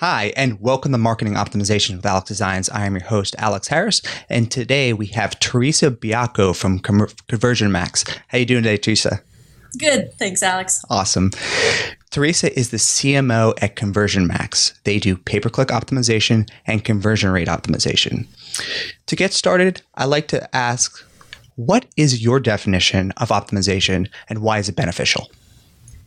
Hi, and welcome to Marketing Optimization with AlexDesigns. I am your host, Alex Harris, and today we have Theresa Baiocco from Conversion Max. How you doing today, Theresa? Good. Thanks, Alex. Awesome. Theresa is the CMO at Conversion Max. They do pay-per-click optimization and conversion rate optimization. To get started, I like to ask, what is your definition of optimization and why is it beneficial?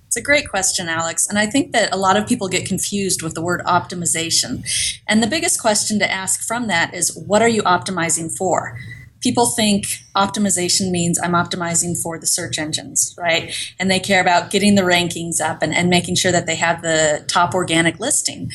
It's a great question, Alex. And I think that a lot of people get confused with the word optimization. And the biggest question to ask from that is, what are you optimizing for? People think optimization means I'm optimizing for the search engines, right? And they care about getting the rankings up and making sure that they have the top organic listing.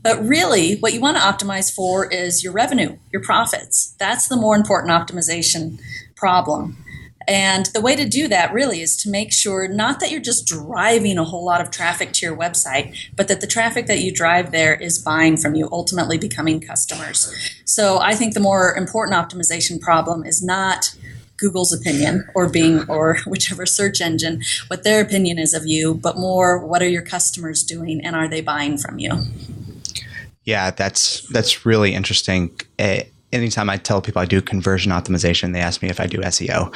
But really, what you want to optimize for is your revenue, your profits. That's the more important optimization problem. And the way to do that really is to make sure not that you're just driving a whole lot of traffic to your website, but that the traffic that you drive there is buying from you, ultimately becoming customers. So I think the more important optimization problem is not Google's opinion or Bing or whichever search engine, what their opinion is of you, but more what are your customers doing and are they buying from you? Yeah, that's really interesting. Anytime I tell people I do conversion optimization, they ask me if I do SEO.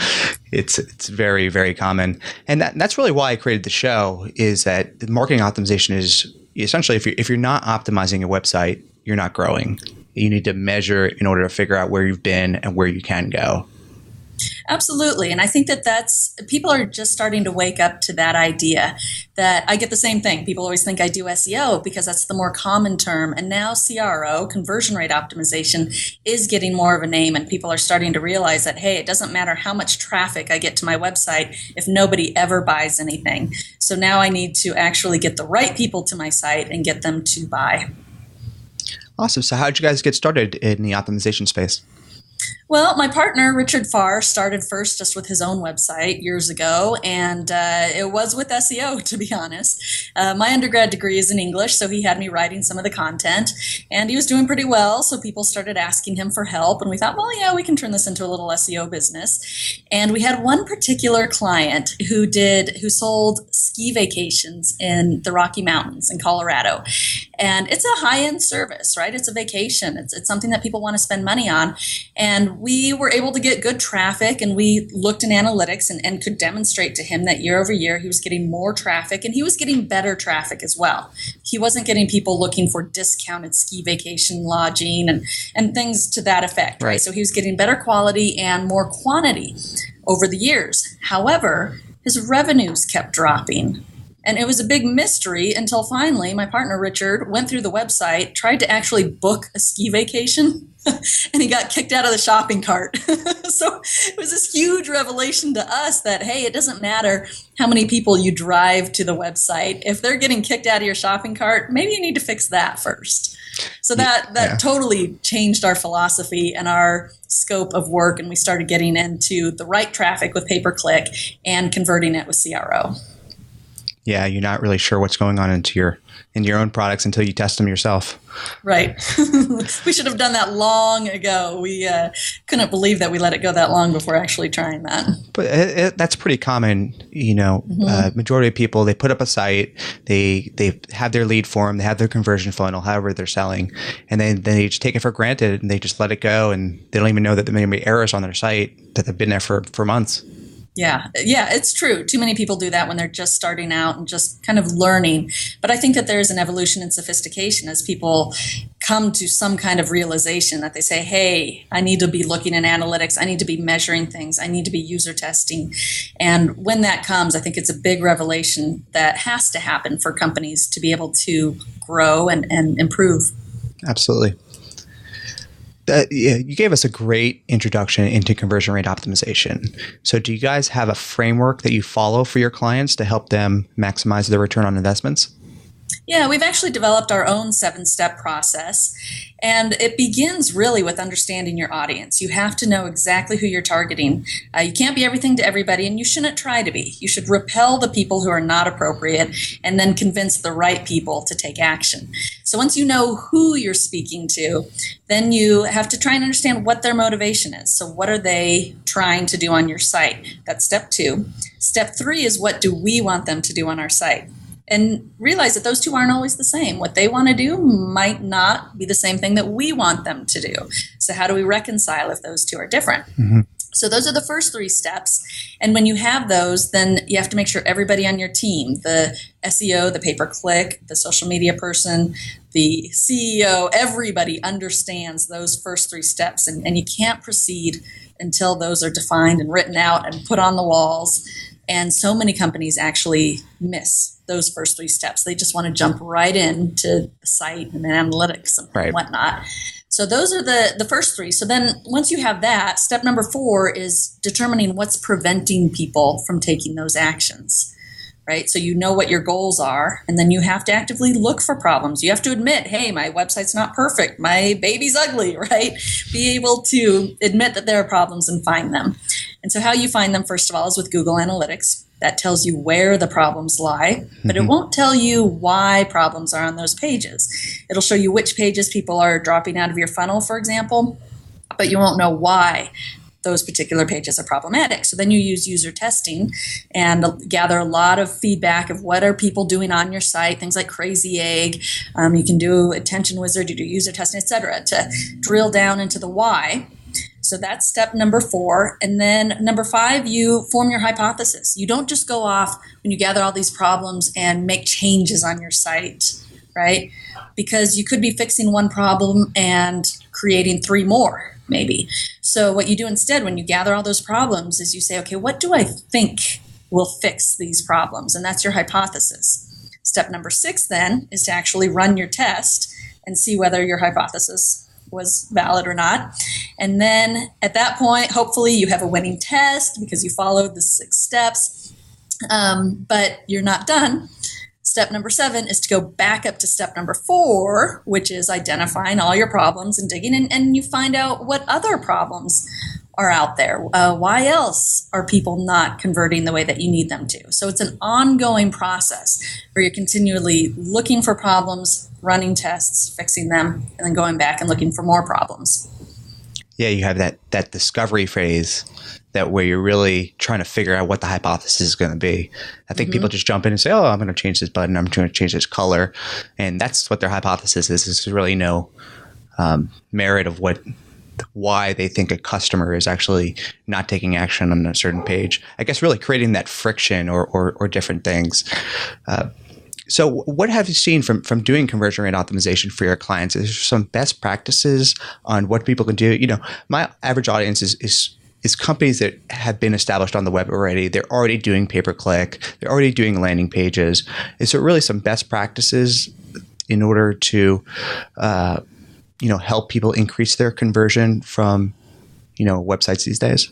It's very, very common. And that's really why I created the show, is that the marketing optimization is essentially if you're not optimizing your website, you're not growing. You need to measure in order to figure out where you've been and where you can go. Absolutely. And I think that's people are just starting to wake up to that idea. That I get the same thing. People always think I do SEO because that's the more common term. And now CRO, conversion rate optimization, is getting more of a name. And people are starting to realize that, hey, it doesn't matter how much traffic I get to my website if nobody ever buys anything. So now I need to actually get the right people to my site and get them to buy. Awesome. So how did you guys get started in the optimization space? Well, my partner, Richard Farr, started first just with his own website years ago, and it was with SEO, to be honest. My undergrad degree is in English, so he had me writing some of the content, and he was doing pretty well, so people started asking him for help, and we thought, well, yeah, we can turn this into a little SEO business. And we had one particular client who sold ski vacations in the Rocky Mountains in Colorado. And it's a high-end service, right? It's a vacation. It's something that people want to spend money on. And we were able to get good traffic, and we looked in analytics and could demonstrate to him that year over year he was getting more traffic, and he was getting better traffic as well. He wasn't getting people looking for discounted ski vacation lodging and things to that effect, right? So he was getting better quality and more quantity over the years. However, his revenues kept dropping. And it was a big mystery until finally my partner, Richard, went through the website, tried to actually book a ski vacation, and he got kicked out of the shopping cart. So it was this huge revelation to us that, hey, it doesn't matter how many people you drive to the website. If they're getting kicked out of your shopping cart, maybe you need to fix that first. So that totally changed our philosophy and our scope of work, and we started getting into the right traffic with pay-per-click and converting it with CRO. Yeah, you're not really sure what's going on in your own products until you test them yourself. Right. We should have done that long ago. We couldn't believe that we let it go that long before actually trying that. But that's pretty common. Majority of people, they put up a site, they have their lead form, they have their conversion funnel, however they're selling, and then they just take it for granted and they just let it go, and they don't even know that there may be errors on their site that have been there for months. Yeah, it's true. Too many people do that when they're just starting out and just kind of learning. But I think that there's an evolution in sophistication as people come to some kind of realization that they say, hey, I need to be looking in analytics. I need to be measuring things. I need to be user testing. And when that comes, I think it's a big revelation that has to happen for companies to be able to grow and improve. Absolutely. You gave us a great introduction into conversion rate optimization. So do you guys have a framework that you follow for your clients to help them maximize their return on investments? Yeah, we've actually developed our own 7-step process, and it begins really with understanding your audience. You have to know exactly who you're targeting. You can't be everything to everybody, and you shouldn't try to be. You should repel the people who are not appropriate and then convince the right people to take action. So once you know who you're speaking to, then you have to try and understand what their motivation is. So what are they trying to do on your site? That's step 2. Step 3 is, what do we want them to do on our site? and realize that those two aren't always the same. What they want to do might not be the same thing that we want them to do. So how do we reconcile if those two are different? Mm-hmm. So those are the first 3 steps. And when you have those, then you have to make sure everybody on your team, the SEO, the pay-per-click, the social media person, the CEO, everybody understands those first 3 steps. And you can't proceed until those are defined and written out and put on the walls. And so many companies actually miss those first 3 steps. They just want to jump right into the site and analytics and whatnot. So those are the first 3. So then once you have that, step number 4 is determining what's preventing people from taking those actions, right? So you know what your goals are, and then you have to actively look for problems. You have to admit, hey, my website's not perfect. My baby's ugly, right? Be able to admit that there are problems and find them. And so how you find them, first of all, is with Google Analytics. That tells you where the problems lie, but it won't tell you why problems are on those pages. It'll show you which pages people are dropping out of your funnel, for example, but you won't know why those particular pages are problematic. So then you use user testing and gather a lot of feedback of what are people doing on your site, things like Crazy Egg. You can do Attention Wizard, you do user testing, etc., to drill down into the why. So that's step number 4. And then number 5, you form your hypothesis. You don't just go off when you gather all these problems and make changes on your site, right? Because you could be fixing one problem and creating 3 more, maybe. So what you do instead when you gather all those problems is you say, okay, what do I think will fix these problems? And that's your hypothesis. Step number 6 then is to actually run your test and see whether your hypothesis was valid or not. And then at that point, hopefully you have a winning test because you followed the 6 steps, but you're not done. Step number 7 is to go back up to step number 4, which is identifying all your problems and digging in, and you find out what other problems are out there. Why else are people not converting the way that you need them to? So it's an ongoing process where you're continually looking for problems, running tests, fixing them, and then going back and looking for more problems. Yeah, you have that discovery phase that where you're really trying to figure out what the hypothesis is going to be. I think people just jump in and say, oh, I'm going to change this button. I'm going to change this color. And that's what their hypothesis is. There's really no merit of why they think a customer is actually not taking action on a certain page. I guess really creating that friction or different things. So what have you seen from doing conversion rate optimization for your clients? Is there some best practices on what people can do? You know, my average audience is companies that have been established on the web already. They're already doing pay-per-click. They're already doing landing pages. Is there really some best practices in order to help people increase their conversion from, websites these days?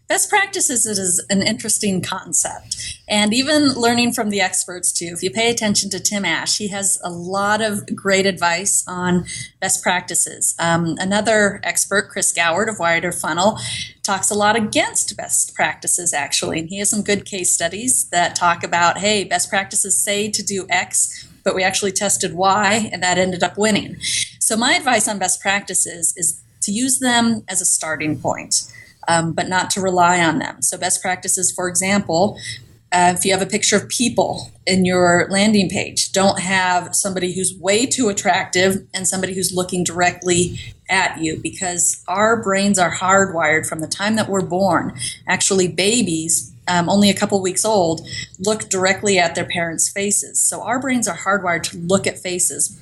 Best practices is an interesting concept. And even learning from the experts too. If you pay attention to Tim Ash, he has a lot of great advice on best practices. Another expert, Chris Goward of Wired or Funnel, talks a lot against best practices actually. And he has some good case studies that talk about, hey, best practices say to do X, but we actually tested Y and that ended up winning. So my advice on best practices is to use them as a starting point. But not to rely on them. So best practices, for example, if you have a picture of people in your landing page, don't have somebody who's way too attractive and somebody who's looking directly at you, because our brains are hardwired from the time that we're born. Actually, babies, only a couple weeks old, look directly at their parents' faces. So our brains are hardwired to look at faces.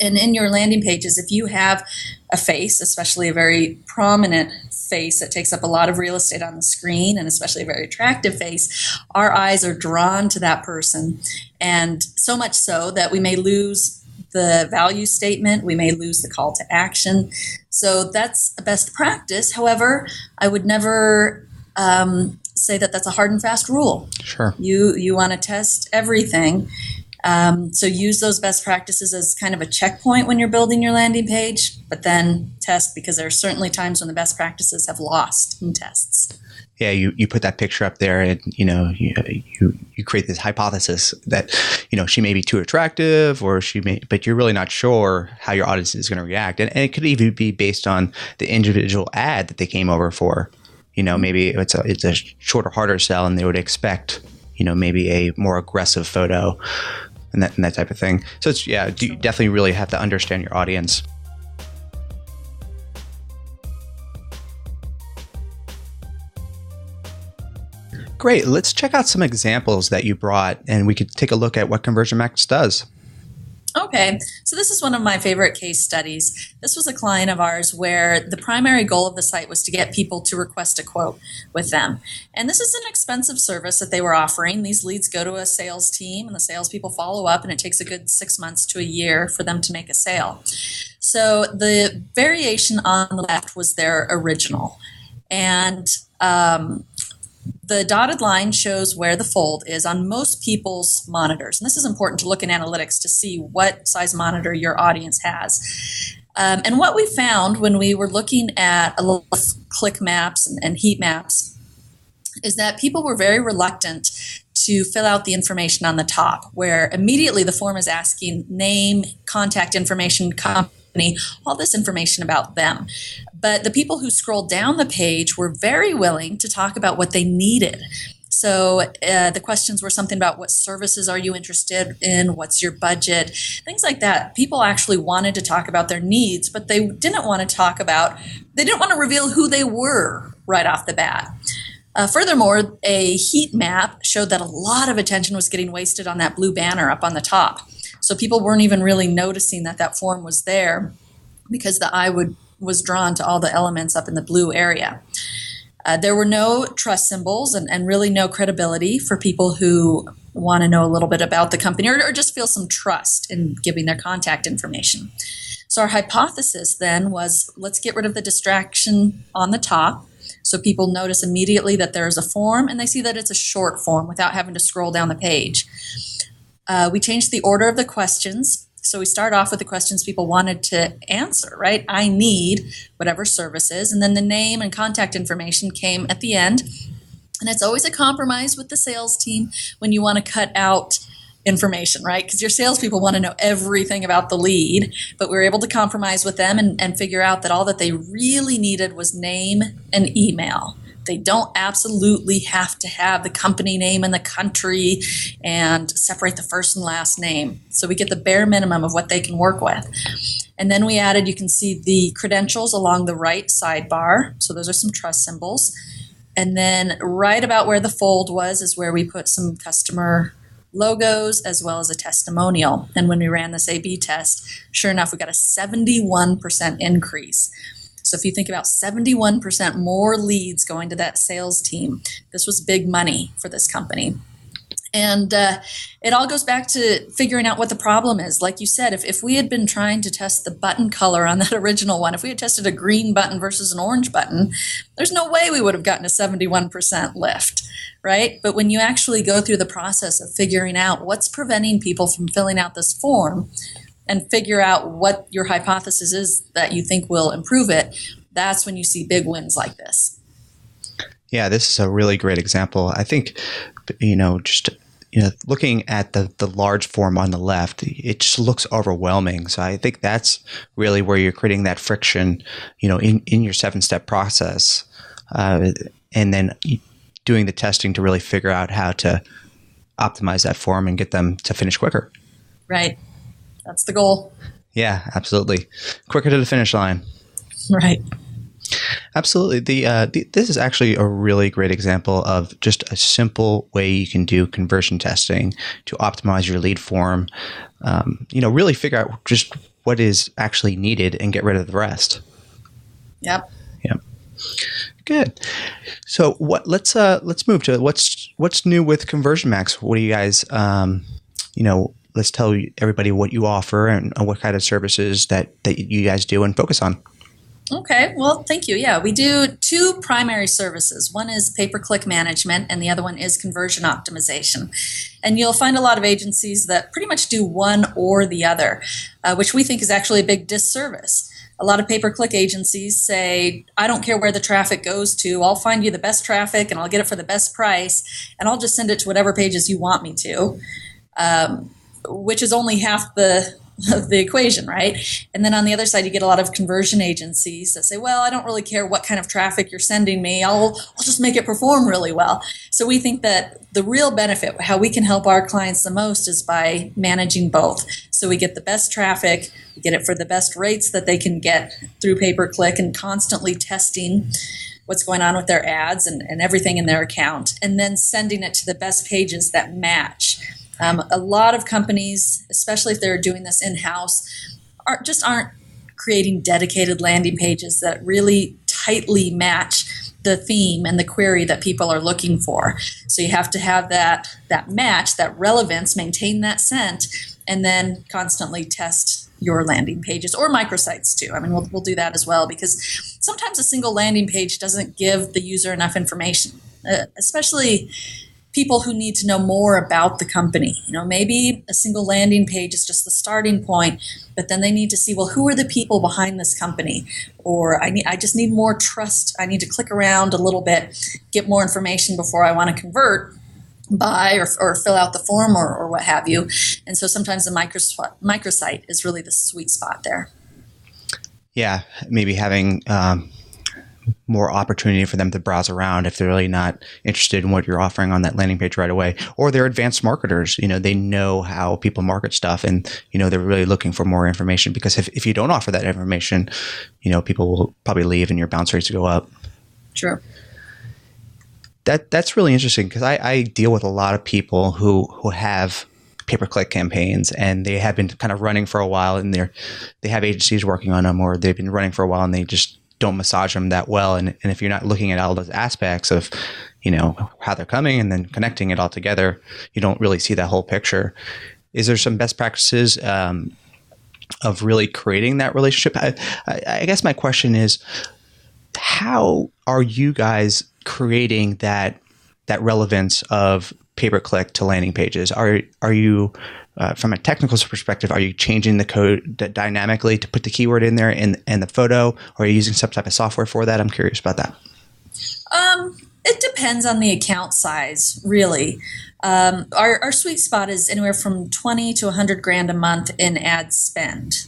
And in your landing pages, if you have a face, especially a very prominent face that takes up a lot of real estate on the screen, and especially a very attractive face, our eyes are drawn to that person. And so much so that we may lose the value statement, we may lose the call to action. So that's a best practice. However, I would never say that that's a hard and fast rule. Sure. You want to test everything. So use those best practices as kind of a checkpoint when you're building your landing page, but then test, because there are certainly times when the best practices have lost in tests. Yeah, you put that picture up there, and you create this hypothesis that she may be too attractive, or but you're really not sure how your audience is going to react, and it could even be based on the individual ad that they came over for. Maybe it's a shorter, harder sell, and they would expect maybe a more aggressive photo and that type of thing. So it's, you definitely really have to understand your audience. Great. Let's check out some examples that you brought, and we could take a look at what Conversion Max does. Okay, so this is one of my favorite case studies. This was a client of ours where the primary goal of the site was to get people to request a quote with them. And this is an expensive service that they were offering. These leads go to a sales team, and the salespeople follow up, and it takes a good 6 months to a year for them to make a sale. So the variation on the left was their original. And the dotted line shows where the fold is on most people's monitors. And this is important to look in analytics to see what size monitor your audience has. And what we found when we were looking at a lot of click maps and heat maps is that people were very reluctant to fill out the information on the top, where immediately the form is asking name, contact information, company, all this information about them. But the people who scrolled down the page were very willing to talk about what they needed. So the questions were something about what services are you interested in, what's your budget, things like that. People actually wanted to talk about their needs, but they didn't want to reveal who they were right off the bat. Furthermore, a heat map showed that a lot of attention was getting wasted on that blue banner up on the top. So people weren't even really noticing that form was there because the eye was drawn to all the elements up in the blue area. There were no trust symbols and really no credibility for people who want to know a little bit about the company or just feel some trust in giving their contact information. So our hypothesis then was, let's get rid of the distraction on the top so people notice immediately that there's a form and they see that it's a short form without having to scroll down the page. We changed the order of the questions. So we start off with the questions people wanted to answer, right? I need whatever service is. And then the name and contact information came at the end. And it's always a compromise with the sales team when you want to cut out information, right? Because your salespeople want to know everything about the lead. But we were able to compromise with them and figure out that all that they really needed was name and email. They don't absolutely have to have the company name and the country and separate the first and last name. So we get the bare minimum of what they can work with. And then we added, you can see the credentials along the right sidebar. So those are some trust symbols. And then right about where the fold was is where we put some customer logos as well as a testimonial. And when we ran this A/B test, sure enough, we got a 71% increase. So if you think about 71% more leads going to that sales team, this was big money for this company. And it all goes back to figuring out what the problem is. Like you said, if we had been trying to test the button color on that original one, if we had tested a green button versus an orange button, there's no way we would have gotten a 71% lift, right? But when you actually go through the process of figuring out what's preventing people from filling out this form, and figure out what your hypothesis is that you think will improve it, that's when you see big wins like this. Yeah, this is a really great example. I think, looking at the large form on the left, it just looks overwhelming. So I think that's really where you're creating that friction, in your 7-step process, and then doing the testing to really figure out how to optimize that form and get them to finish quicker. Right. That's the goal. Yeah, absolutely. Quicker to the finish line. Right. Absolutely. This is actually a really great example of just a simple way you can do conversion testing to optimize your lead form. Really figure out just what is actually needed and get rid of the rest. Yep. Yep. Good. So let's move to what's new with Conversion Max. What do you guys let's tell everybody what you offer and what kind of services that you guys do and focus on. Okay, well, thank you. Yeah, we do 2 primary services. One is pay-per-click management, and the other one is conversion optimization. And you'll find a lot of agencies that pretty much do one or the other, which we think is actually a big disservice. A lot of pay-per-click agencies say, I don't care where the traffic goes to, I'll find you the best traffic and I'll get it for the best price, and I'll just send it to whatever pages you want me to. Which is only half the of the equation, right? And then on the other side, you get a lot of conversion agencies that say, well, I don't really care what kind of traffic you're sending me. I'll just make it perform really well. So we think that the real benefit, how we can help our clients the most, is by managing both. So we get the best traffic, we get it for the best rates that they can get through pay-per-click, and constantly testing what's going on with their ads and everything in their account, and then sending it to the best pages that match. A lot of companies, especially if they're doing this in-house, aren't creating dedicated landing pages that really tightly match the theme and the query that people are looking for. So you have to have that match, that relevance, maintain that scent, and then constantly test your landing pages, or microsites too. I mean, we'll do that as well, because sometimes a single landing page doesn't give the user enough information, especially people who need to know more about the company. Maybe a single landing page is just the starting point, but then they need to see, well, who are the people behind this company? Or I just need more trust. I need to click around a little bit, get more information before I want to convert, buy, or fill out the form, or what have you. And so sometimes the microsite is really the sweet spot there. Yeah, maybe having more opportunity for them to browse around if they're really not interested in what you're offering on that landing page right away. Or they're advanced marketers. They know how people market stuff, and they're really looking for more information, because if you don't offer that information, people will probably leave and your bounce rates go up. True. That's really interesting, because I deal with a lot of people who have pay-per-click campaigns, and they have been kind of running for a while, and they have agencies working on them, or they've been running for a while and they just don't massage them that well. And if you're not looking at all those aspects of, how they're coming and then connecting it all together, you don't really see that whole picture. Is there some best practices of really creating that relationship? I guess my question is, how are you guys creating that relevance of pay-per-click to landing pages? Are you from a technical perspective, are you changing the code dynamically to put the keyword in there and the photo, or are you using some type of software for that? I'm curious about that. It depends on the account size, really. Our sweet spot is anywhere from 20 to 100 grand a month in ad spend.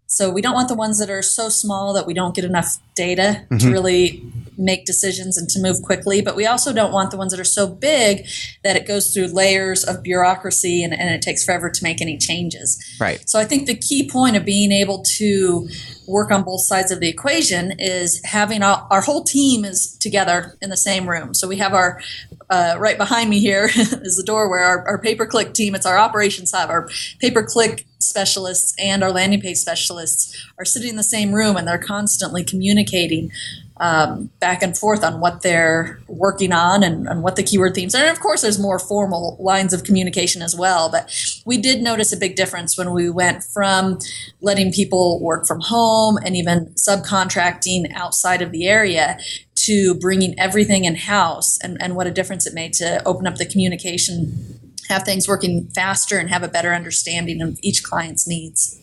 So we don't want the ones that are so small that we don't get enough data to really make decisions and to move quickly. But we also don't want the ones that are so big that it goes through layers of bureaucracy and it takes forever to make any changes. Right. So I think the key point of being able to work on both sides of the equation is having our whole team is together in the same room. So we have our, right behind me here is the door where our pay-per-click team, it's our operations hub, our pay-per-click specialists and our landing page specialists are sitting in the same room, and they're constantly communicating back and forth on what they're working on and what the keyword themes are. And of course, there's more formal lines of communication as well. But we did notice a big difference when we went from letting people work from home and even subcontracting outside of the area to bringing everything in-house, and what a difference it made to open up the communication, have things working faster, and have a better understanding of each client's needs.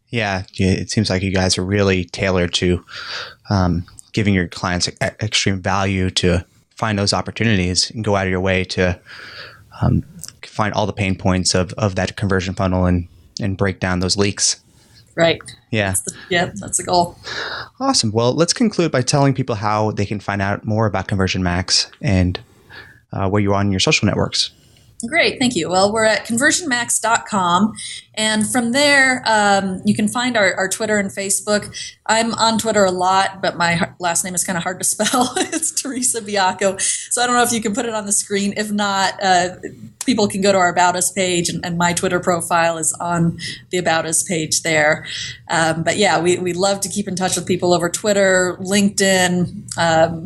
Yeah, it seems like you guys are really tailored to giving your clients extreme value to find those opportunities and go out of your way to find all the pain points of that conversion funnel and break down those leaks. Right. Yeah. That's the goal. Awesome. Well, let's conclude by telling people how they can find out more about Conversion Max and where you are on your social networks. Great, thank you. Well, we're at conversionmax.com, and from there, you can find our Twitter and Facebook. I'm on Twitter a lot, but my last name is kind of hard to spell. It's Theresa Baiocco, so I don't know if you can put it on the screen. If not, people can go to our About Us page, and my Twitter profile is on the About Us page there. But yeah, we love to keep in touch with people over Twitter, LinkedIn,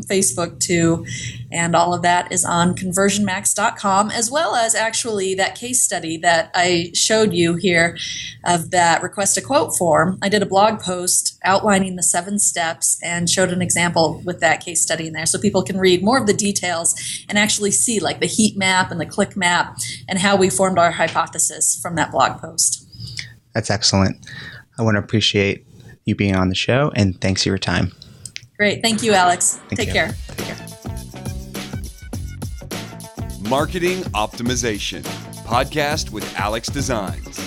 Facebook too, and all of that is on conversionmax.com, as well as actually that case study that I showed you here of that request a quote form. I did a blog post outlining the 7 steps and showed an example with that case study in there, so people can read more of the details and actually see like the heat map and the click map and how we formed our hypothesis from that blog post. That's excellent. I want to appreciate you being on the show, and thanks for your time. Great. Thank you, Alex. Take care. Take care. Marketing Optimization Podcast with AlexDesigns.